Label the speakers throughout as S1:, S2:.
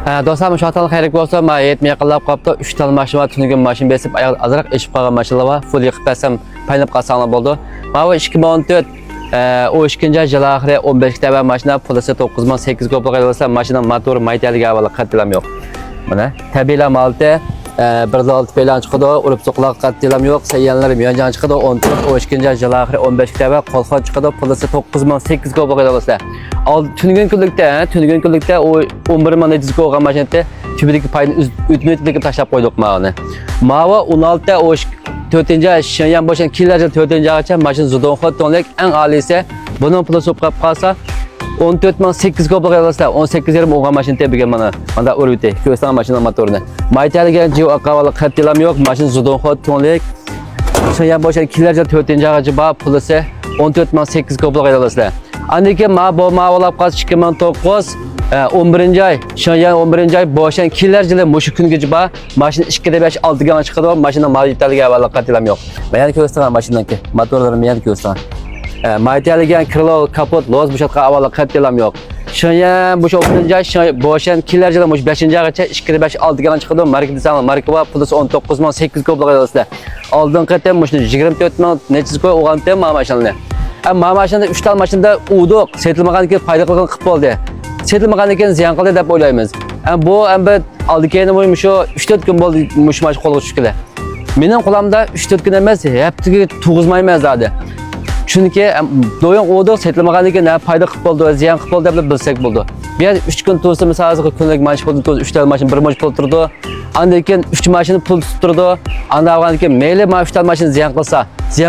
S1: Dostlarım şu hatalı xeyirlik olsa, ma yetmeye qılab qaptı. 3 tal maşın var, tünügün maşın besip, azıraq eşip qalan maşınlar var. Full yıqıb bəsəm, paynab qalsanlar boldu. Ma 2014 o 2-ci yıl axırı 15 dəbə maşına pulusu 9800 qoplıq edilsə, maşının motoru maytəli qavalı qatdilam yox. Mana təbilə maltı 1.6 peylan çıxıdı, urup soqlaq qatdilam yox. Sayyanlarım yancan çıxıdı, 14 o 2-ci yıl axırı 15 dəbə qolxon çıxıdı, pulusu 9800 qoplıq edilsə. Tünügün küllükte o 11 man necizgi olğan maşinette tübüdeki payını ütmütülükü taşlap koyduk mağını. Mağa 16 o 4-cü ay şenyan boşan killerce 4-cü ay açan maşin zudonxot tonluk en aliyse bunun pulu soqap qalsa 14 man 8 qoplıq edilsə 18 yerim olğan maşinette bir mana manda örütü köstən maşının motorunu. Maytəli gələn civ aqavalı qatdilam yox maşin zudonxot tonluk şenyan boşan killerce 4-cü ay açan pulusu 14 man 8 qoplıq edilsə. Andaki mağolab qaz 2009 11-ci ay, şanyan 11-ci ay boşan killercili muşu gün gücü ba maşın 2-5 6 gana çıxıdı, maşının maytəli qavalı qatdilam yox. Məyən köstən maşından ki, motorlarım məyən köstən. Maytəli gələn krilo, kapot, loz buşatqa qavalı qatdilam yox. Şanyan bu 11-ci ay boşan killercili muş 5-ci aygacha 2-5 6 gana çıxıdı, marka var, pulusu 19 man 8 qoplıq edilsə. Aldığın qatəm muşunu 24 man neçiz qoy oğan tem maşınını. Ama maşında 3 tal maşında uduq, setilmağan ki fayda qılğan qıp oldu. Setilmağan ki ziyan qıldı dep oylaymiz. Bu aldı keyini boymuş o 3-4 gün boldu muş maş qolğu düşküle. Menin qulamda 3-4 gün emas, heptigi tuğuzmaymaz zadı. Çünkü doyun uduq, setilmağan ki ne fayda qıp oldu, ziyan qıp oldu dep bilsek buldu. Bir 3 gün tursa misalı günlük maş buldu, 3 tal maşın 1 maş pul turdu. Andakin 3 maşını pul tutturdu. Anda avğan ki meyli ma 3 tal maşını ziyan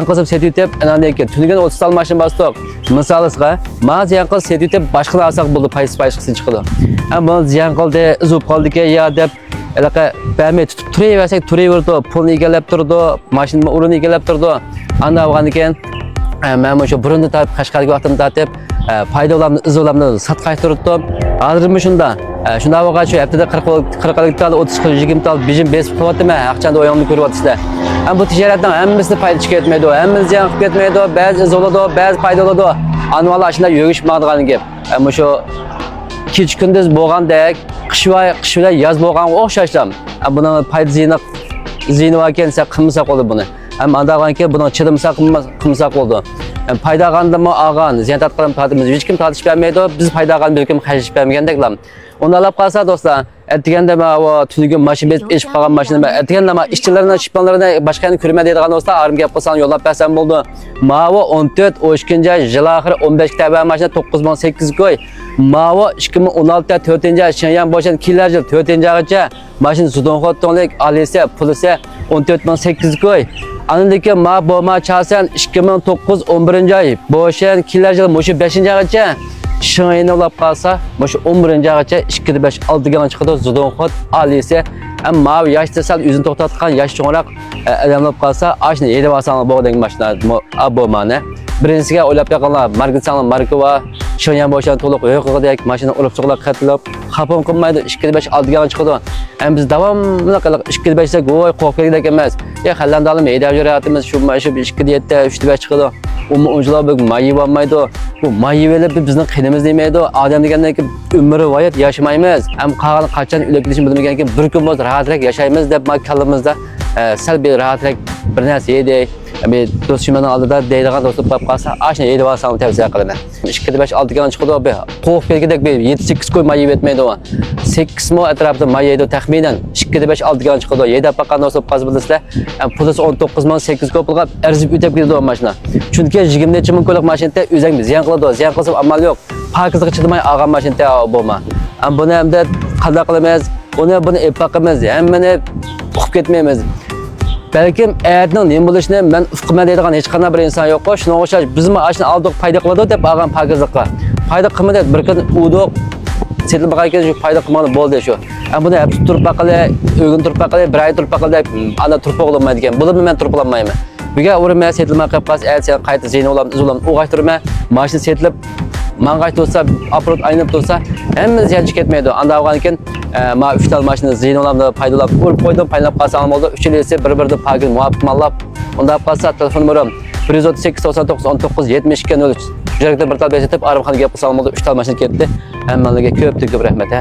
S1: qılsa setütep anandakin tünügen 30 tal maşın bastık. Misalısqa ma ziyan qıl setütep başqını alsaq buldu payısı çıxıdı. Ama ziyan qıldı, izup qaldı ki ya dep elaqa bəmi tutup turayversek turayverdi, pulunu egellep turdu, maşının urunu egellep turdu. Anda avğandakin men şu burundu tapıp Qashqarga vaqtımı tatip payda olamını, iz olamını sat qaytırdım. Hazırmı şunda? Şunda vaqa şu haftada 40 tal, 30-20 tal bijim besip qilyaptimi? Aqchanda oyog'imni ko'ryapsizlar. Bu tijoratdan hammasini payda chiqib ketmaydi, hammasi ziyon qilib ketmaydi, ba'zi iz oladi, ba'zi payda oladi. Anvalla shunda yurishmaydigan gap. Shu kech kunduz bo'lgandek, qish bilan yoz bo'lganga o'xshashlam. Buni payda ziyni var ekan, qilmasak bo'ladi buni. Andag'anki buni chidimsak qilmasak bo'ldi. Payda qandimi ag'an, ziyon tatqilan tatimiz hech kim tatishib bermaydi, biz payda qan bir kim qashib bermagandeklar. Onu alab qalsa dostlar, etgende o tünügün maşın bezip eşip qalğan maşını etgende işçilerine, şişmanlarına başqani ko'rmaydigan dostlar, arım gap qilsang yo'llab bersam bo'ldi. Mavo 14 o 2-ci ay yıl axırı 15 dəbə maşına 9800 qoy. Mavo 2016 4-ci ay şenyan boşan killerce 4-ci aygacha maşın zudonxot tonlik aliyse pulusu 14800 qoy. Anındaki ma çalsan 2009 11-ci ay boşan killerce muşu 5-ci aygacha şahine olab qalsa, şu 11-ci aygacha 2-5 6 gana çıxıdı zudonxot aliyse. Ama yaşta sal yüzünü toxtatqan yaş çoğunaq adamlab qalsa, aşını 7 basanlı boğdan maşına abomane. Birincisiga o'ylab yaqinlar, marketsanlar marka va shonyan boshdan to'liq yo'qidek mashina urib chiqilib qatlab, xapon qilmaydi, 2-5 oldiga chiqadi. Biz davomli qilib 2-5 ga voy qo'rqidek emas. Xallandalim edab yurayotimiz shu 2-7 3-5 chiqadi. O'yinchilar bu mayi bo'lmaydi. Bu mayivelar bizning qinimiz demaydi. Odam degandan keyin umri voyat yashamaymiz. Qolgan qachon o'lib ketishini bilmagan keyin bir kun bo'lsa rahatlik yashaymiz deb kallamizda salbiy rahatlik bir narsa yedik. Do'stlarning oldida deydigan do'stlar bo'lib qolsa, ashna yeydi olsam tavsiya qilaman. 2-5 6 gana chiqadi, qo'rq belgidek 7-8 qo'y may yetmaydi o. 8 mo atrofida may yeydi taxminan 2-5 6 gana chiqadi. Yeydi paqan do'stlar qaz bilasizlar. Pulusi 19 man 8 qo'y pulga arzib o'tib ketadi o mashina. Chunki 20 necha ming qo'ylik mashinada o'zing ziyon qiladi, ziyon qilsa amal yo'q. Parkizga chidamay olgan mashinada bo'lma. Buni hamda qanday qilamiz? Buni epaqimiz, hammani uqib ketmaymiz. Belki eğerden neyim buluşunu ben ufkuma deydiğen hiç qanday bir insan yok. Şuna o'xshash bizmi ashni aldık payda qiladi deb olgan parkizlikqa. Payda qilmadi bir kun uduq setilib qolgan shu payda qilmadi bo'ldi shu. Buni hep turib baqili, o'g'in turib baqili, bir ay turib baqili deb ana turib bo'lmaydi ekan. Buni men turib olmayman. Buga o'rma setilmay qolib qolsa, sen qayta zeyni olam, izolam o'g'ashtirma, mashina setilib mang'ash tursa, aprot aynab tursa, hamma ziyon ketmaydi. Anda olgan ma 3 tal mashina zeyni olamda paydalab urib qo'ydim, paylab qolsam bo'ldi. Uchalasi bir-birida parkini muvofiq mallab, unda qolsa telefon numarim 138 99 19 72 03. Jurakda bir tal besitib, Arimxonga gap qilsam bo'ldi. 3 tal mashina ketdi. Hammalarga ko'p rahmat.